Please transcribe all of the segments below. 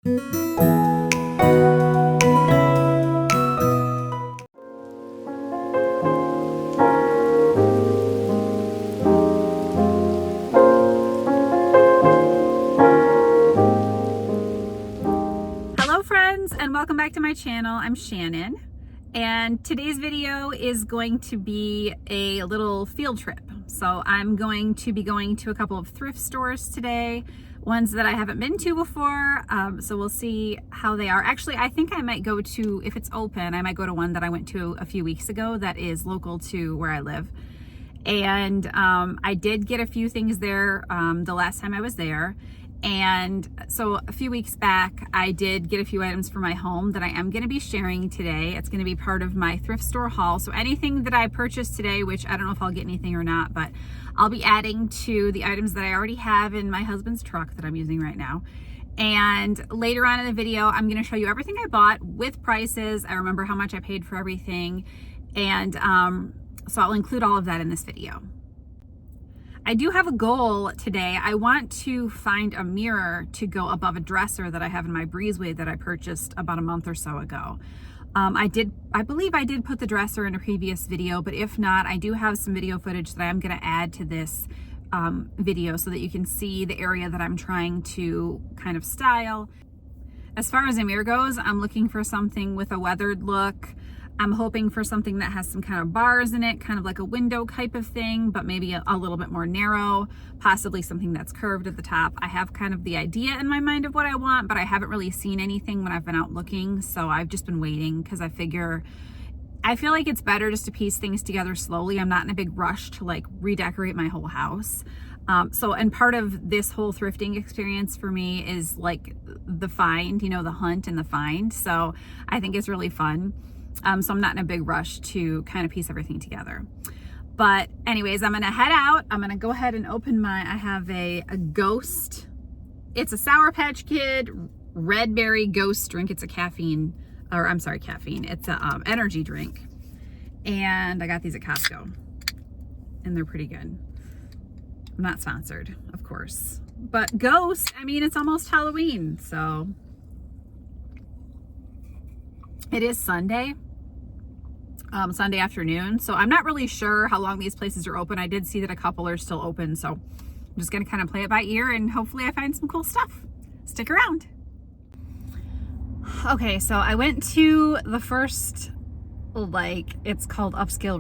Hello friends, and welcome back to my channel. I'm Shannon, and today's video is going to be a little field trip. So I'm going to be going to a couple of thrift stores today, ones that I haven't been to before. So we'll see how they are. Actually, I think I might go to, if it's open, I might go to one that I went to a few weeks ago that is local to where I live. And I did get a few things there the last time I was there. And so a few weeks back, I did get a few items for my home that I am going to be sharing today. It's going to be part of my thrift store haul. So anything that I purchased today, which I don't know if I'll get anything or not, but I'll be adding to the items that I already have in my husband's truck that I'm using right now. And later on in the video, I'm going to show you everything I bought with prices. I remember how much I paid for everything. And so I'll include all of that in this video. I do have a goal today. I want to find a mirror to go above a dresser that I have in my breezeway that I purchased about a month or so ago. I believe I did put the dresser in a previous video, but if not, I do have some video footage that I'm going to add to this video so that you can see the area that I'm trying to kind of style. As far as a mirror goes, I'm looking for something with a weathered look. I'm hoping for something that has some kind of bars in it, kind of like a window type of thing, but maybe a little bit more narrow, possibly something that's curved at the top. I have kind of the idea in my mind of what I want, but I haven't really seen anything when I've been out looking. So I've just been waiting because I feel like it's better just to piece things together slowly. I'm not in a big rush to like redecorate my whole house. And part of this whole thrifting experience for me is like the find, you know, the hunt and the find. So I think it's really fun. So I'm not in a big rush to kind of piece everything together. But anyways, I'm gonna head out. I'm gonna go ahead and open I have a Ghost. It's a Sour Patch Kid red berry ghost drink. It's a caffeine. It's a energy drink. And I got these at Costco. And they're pretty good. I'm not sponsored, of course. But Ghost, I mean, it's almost Halloween, so. It is Sunday afternoon, so I'm not really sure how long these places are open. I did see that a couple are still open, so I'm just gonna kind of play it by ear and hopefully I find some cool stuff. Stick around. Okay, so I went to the first, it's called upscale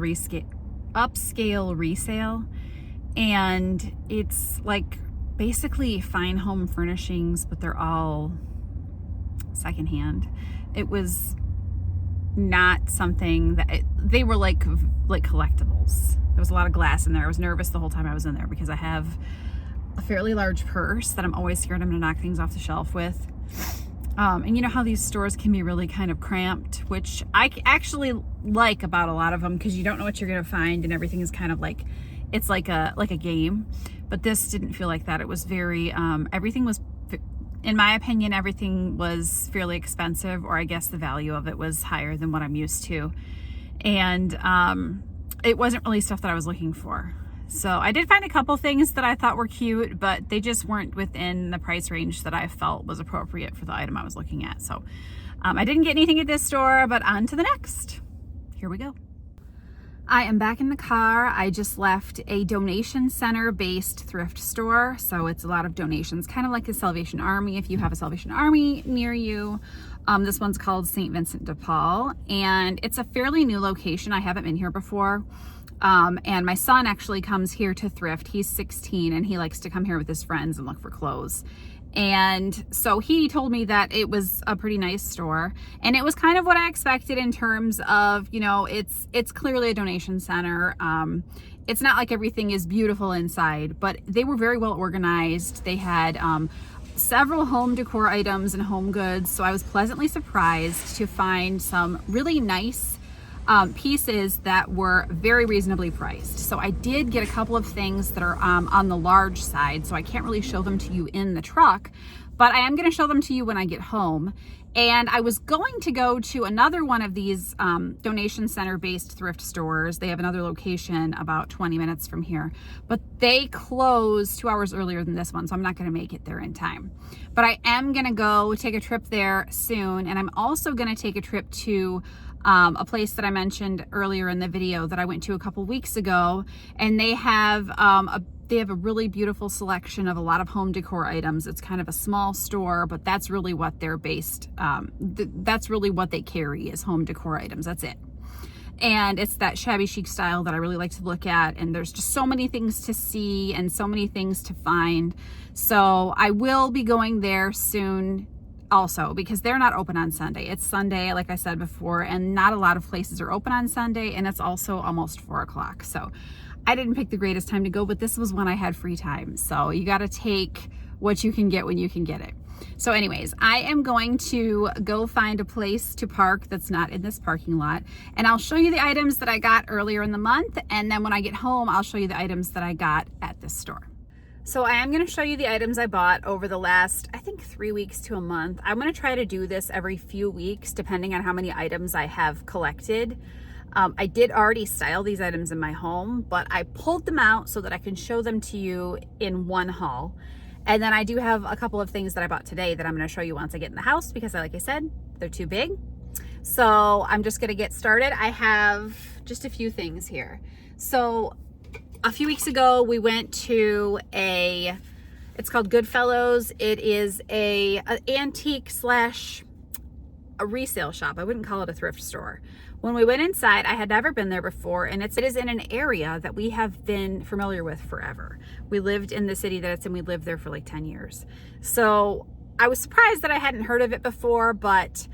resale, and it's like basically fine home furnishings, but they're all secondhand. It was not something that they were like collectibles. There was a lot of glass in there. I was nervous the whole time I was in there because I have a fairly large purse that I'm always scared I'm gonna knock things off the shelf with. And you know how these stores can be really kind of cramped, which I actually like about a lot of them because you don't know what you're gonna find and everything is kind of like, it's like a game. But this didn't feel like that. It was very, everything was, in my opinion, everything was fairly expensive, or I guess the value of it was higher than what I'm used to. And it wasn't really stuff that I was looking for. So I did find a couple things that I thought were cute, but they just weren't within the price range that I felt was appropriate for the item I was looking at. So I didn't get anything at this store, but on to the next. Here we go. I am back in the car. I just left a donation center based thrift store. So it's a lot of donations, kind of like the Salvation Army, if you have a Salvation Army near you. This one's called St. Vincent de Paul, and it's a fairly new location. I haven't been here before. And my son actually comes here to thrift. He's 16 and he likes to come here with his friends and look for clothes. And so he told me that it was a pretty nice store, and it was kind of what I expected in terms of, you know, it's clearly a donation center. It's not like everything is beautiful inside, but they were very well organized. They had several home decor items and home goods. So I was pleasantly surprised to find some really nice pieces that were very reasonably priced. So I did get a couple of things that are on the large side, so I can't really show them to you in the truck, but I am going to show them to you when I get home. And I was going to go to another one of these donation center based thrift stores. They have another location about 20 minutes from here, but they close 2 hours earlier than this one, so I'm not going to make it there in time. But I am going to go take a trip there soon, and I'm also going to take a trip to a place that I mentioned earlier in the video that I went to a couple weeks ago, and they have a really beautiful selection of a lot of home decor items. It's kind of a small store, but that's really what they're based, that's really what they carry is home decor items. That's it. And it's that shabby chic style that I really like to look at. And there's just so many things to see and so many things to find. So I will be going there soon also, because they're not open on Sunday. It's Sunday, like I said before, and not a lot of places are open on Sunday. And it's also almost 4 o'clock. So I didn't pick the greatest time to go, but this was when I had free time. So you got to take what you can get when you can get it. So anyways, I am going to go find a place to park that's not in this parking lot, and I'll show you the items that I got earlier in the month. And then when I get home, I'll show you the items that I got at this store. So I am going to show you the items I bought over the last, I think 3 weeks to a month. I'm going to try to do this every few weeks, depending on how many items I have collected. I did already style these items in my home, but I pulled them out so that I can show them to you in one haul. And then I do have a couple of things that I bought today that I'm going to show you once I get in the house, because like I said, they're too big. So I'm just going to get started. I have just a few things here. So a few weeks ago, we went to it's called Goodfellows. It is an antique slash a resale shop. I wouldn't call it a thrift store. When we went inside, I had never been there before, and it is in an area that we have been familiar with forever. We lived in the city that it's in. We lived there for like 10 years. So I was surprised that I hadn't heard of it before, but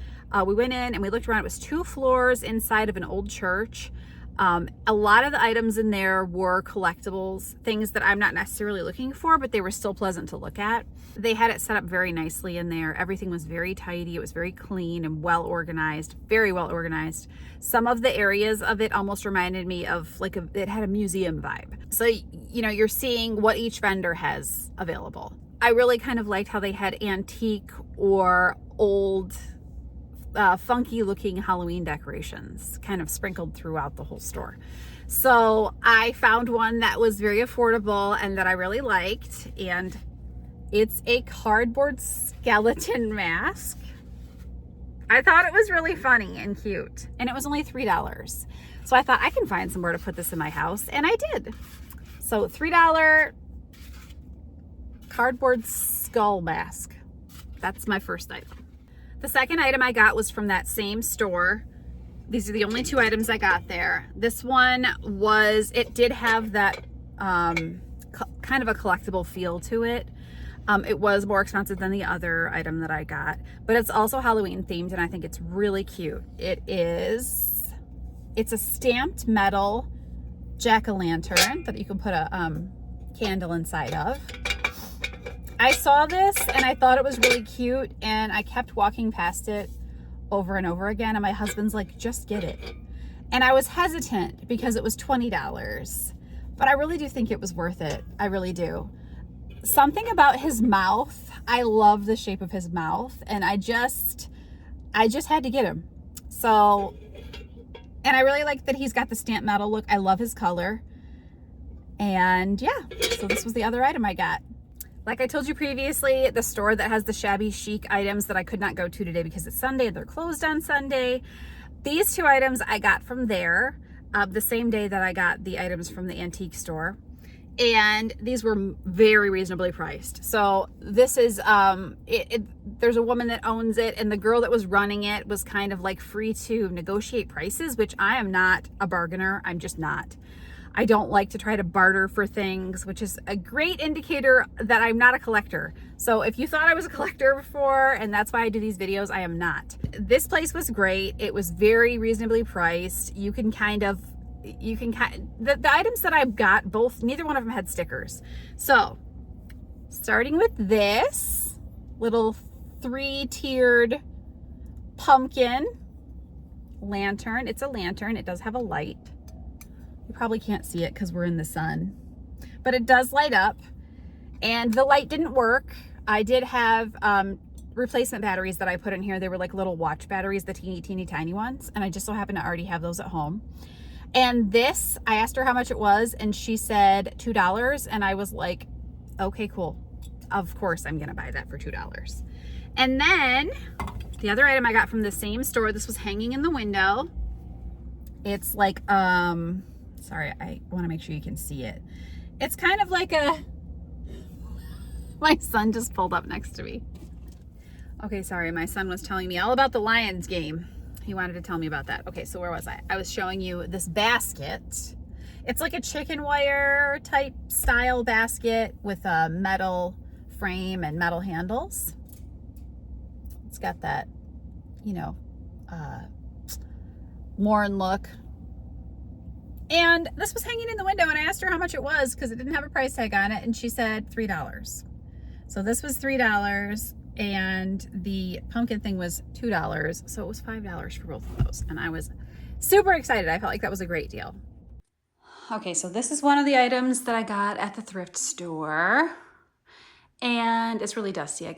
we went in and we looked around. It was 2 floors inside of an old church. A lot of the items in there were collectibles, things that I'm not necessarily looking for, but they were still pleasant to look at. They had it set up very nicely in there. Everything was very tidy. It was very clean and well organized, very well organized. Some of the areas of it almost reminded me of like it had a museum vibe. So, you know, you're seeing what each vendor has available. I really kind of liked how they had antique or old funky looking Halloween decorations kind of sprinkled throughout the whole store. So I found one that was very affordable and that I really liked, and it's a cardboard skeleton mask. I thought it was really funny and cute, and it was only $3. So I thought I can find somewhere to put this in my house, and I did. So $3 cardboard skull mask. That's my first item. The second item I got was from that same store. These are the only 2 items I got there. This one it did have that kind of a collectible feel to it. It was more expensive than the other item that I got, but it's also Halloween themed, and I think it's really cute. It's a stamped metal jack-o'-lantern that you can put a candle inside of. I saw this and I thought it was really cute, and I kept walking past it over and over again, and my husband's like, just get it. And I was hesitant because it was $20, but I really do think it was worth it. I really do. Something about his mouth, I love the shape of his mouth, and I just had to get him. So, and I really like that he's got the stamped metal look. I love his color. And yeah, so this was the other item I got. Like I told you previously, the store that has the shabby chic items that I could not go to today because it's Sunday, they're closed on Sunday. These 2 items I got from there the same day that I got the items from the antique store. And these were very reasonably priced. So this is, there's a woman that owns it, and the girl that was running it was kind of like free to negotiate prices, which I am not a bargainer. I'm just not. I don't like to try to barter for things, which is a great indicator that I'm not a collector. So if you thought I was a collector before, and that's why I do these videos, I am not. This place was great. It was very reasonably priced. The items that I've got, neither one of them had stickers. So starting with this little 3-tiered pumpkin lantern. It's a lantern. It does have a light. You probably can't see it because we're in the sun, but it does light up, and the light didn't work. I did have replacement batteries that I put in here. They were like little watch batteries, the teeny tiny ones, and I just so happen to already have those at home. And this, I asked her how much it was, and she said $2, and I was like, okay, cool. Of course I'm gonna buy that for $2. And then the other item I got from the same store, this was hanging in the window. It's like, sorry, I wanna make sure you can see it. It's kind of like my son just pulled up next to me. Okay, sorry, my son was telling me all about the Lions game. He wanted to tell me about that. Okay, so where was I? I was showing you this basket. It's like a chicken wire type style basket with a metal frame and metal handles. It's got that, you know, worn look. And this was hanging in the window, and I asked her how much it was because it didn't have a price tag on it, and she said $3. So this was $3, and the pumpkin thing was $2, so it was $5 for both of those, and I was super excited. I felt like that was a great deal. Okay, so this is one of the items that I got at the thrift store, and it's really dusty. I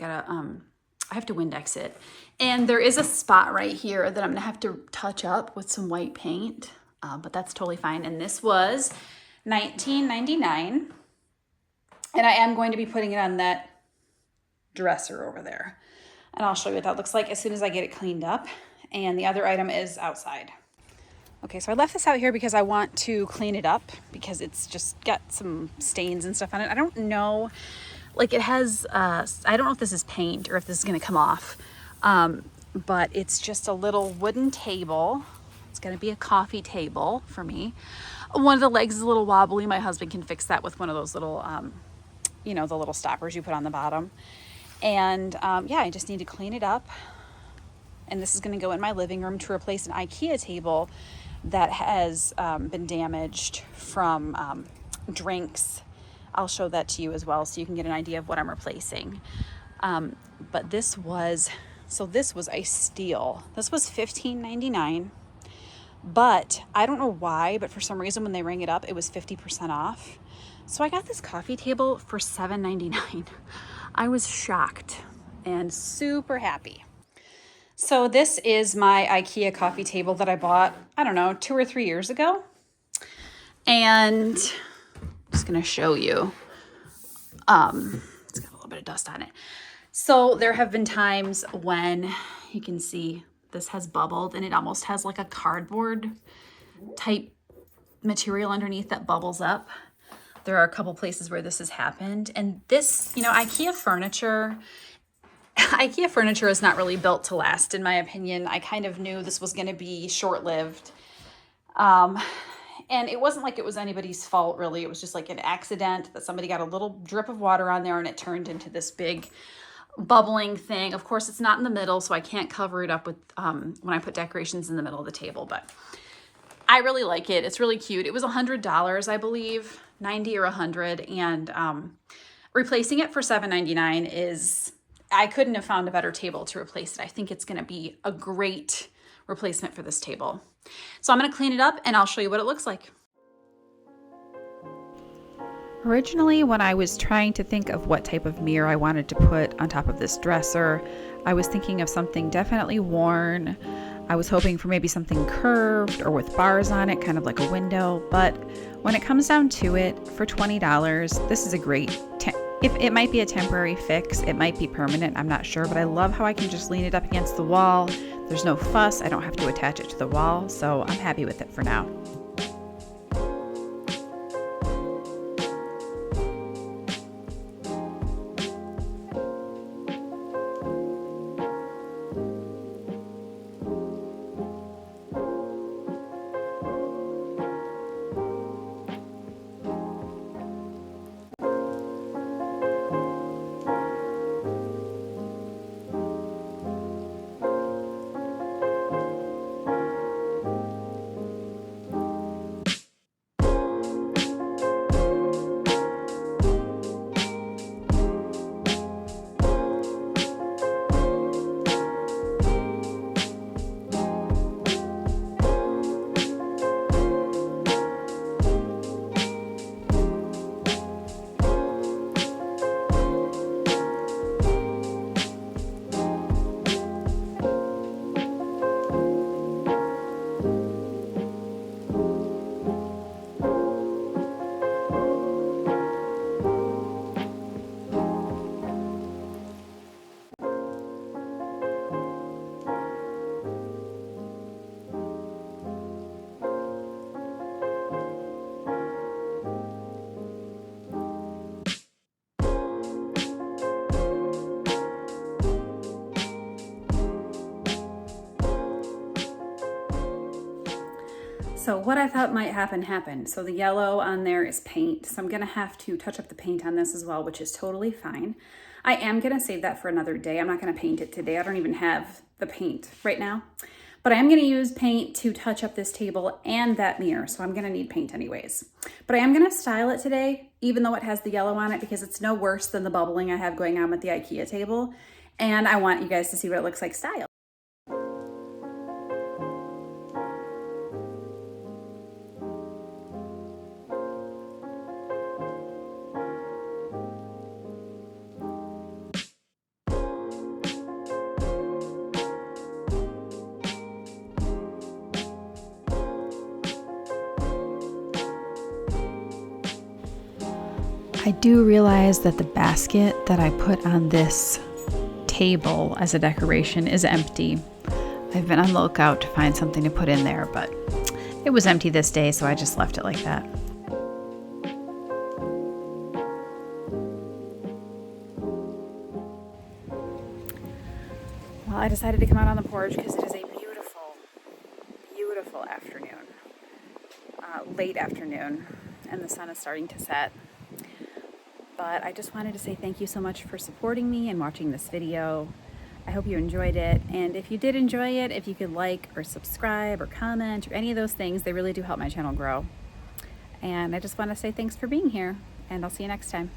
have to Windex it, and there is a spot right here that I'm gonna have to touch up with some white paint. But that's totally fine. And this was $19.99. And I am going to be putting it on that dresser over there. And I'll show you what that looks like as soon as I get it cleaned up. And the other item is outside. Okay, so I left this out here because I want to clean it up because it's just got some stains and stuff on it. I don't know, like it has, I don't know if this is paint or if this is gonna come off. But it's just a little wooden table. It's gonna be a coffee table for me. One of the legs is a little wobbly. My husband can fix that with one of those little, you know, the little stoppers you put on the bottom. And yeah, I just need to clean it up. And this is gonna go in my living room to replace an IKEA table that has been damaged from drinks. I'll show that to you as well so you can get an idea of what I'm replacing. But this was a steal. This was $15.99. But I don't know why, but for some reason when they rang it up, it was 50% off. So I got this coffee table for $7.99. I was shocked and super happy. So this is my IKEA coffee table that I bought, I don't know, 2 or 3 years ago. And I'm just gonna show you. It's got a little bit of dust on it. So there have been times when you can see this has bubbled and it almost has like a cardboard type material underneath that bubbles up. There are a couple places where this has happened. And this, you know, IKEA furniture is not really built to last, in my opinion. I kind of knew this was going to be short-lived. And it wasn't like it was anybody's fault, really. It was just like an accident that somebody got a little drip of water on there and it turned into this big bubbling thing. Of course, it's not in the middle, so I can't cover it up with when I put decorations in the middle of the table, but I really like it. It's really cute. It was $100, I believe, 90 or 100, and replacing it for $7.99 is, I couldn't have found a better table to replace it. I think it's going to be a great replacement for this table. So I'm going to clean it up and I'll show you what it looks like. Originally, when I was trying to think of what type of mirror I wanted to put on top of this dresser, I was thinking of something definitely worn. I was hoping for maybe something curved or with bars on it, kind of like a window. But when it comes down to it, for $20, this is a great, if it might be a temporary fix, it might be permanent, I'm not sure. But I love how I can just lean it up against the wall. There's no fuss. I don't have to attach it to the wall. So I'm happy with it for now. So what I thought might happen happened. So the yellow on there is paint. So I'm gonna have to touch up the paint on this as well, which is totally fine. I am gonna save that for another day. I'm not gonna paint it today. I don't even have the paint right now. But I am gonna use paint to touch up this table and that mirror. So I'm gonna need paint anyways. But I am gonna style it today, even though it has the yellow on it, because it's no worse than the bubbling I have going on with the IKEA table. And I want you guys to see what it looks like styled. I do realize that the basket that I put on this table as a decoration is empty. I've been on the lookout to find something to put in there, but it was empty this day, so I just left it like that. Well, I decided to come out on the porch because it is a beautiful, beautiful afternoon. Late afternoon, and the sun is starting to set. But I just wanted to say thank you so much for supporting me and watching this video. I hope you enjoyed it. And if you did enjoy it, if you could like or subscribe or comment or any of those things, they really do help my channel grow. And I just want to say thanks for being here, and I'll see you next time.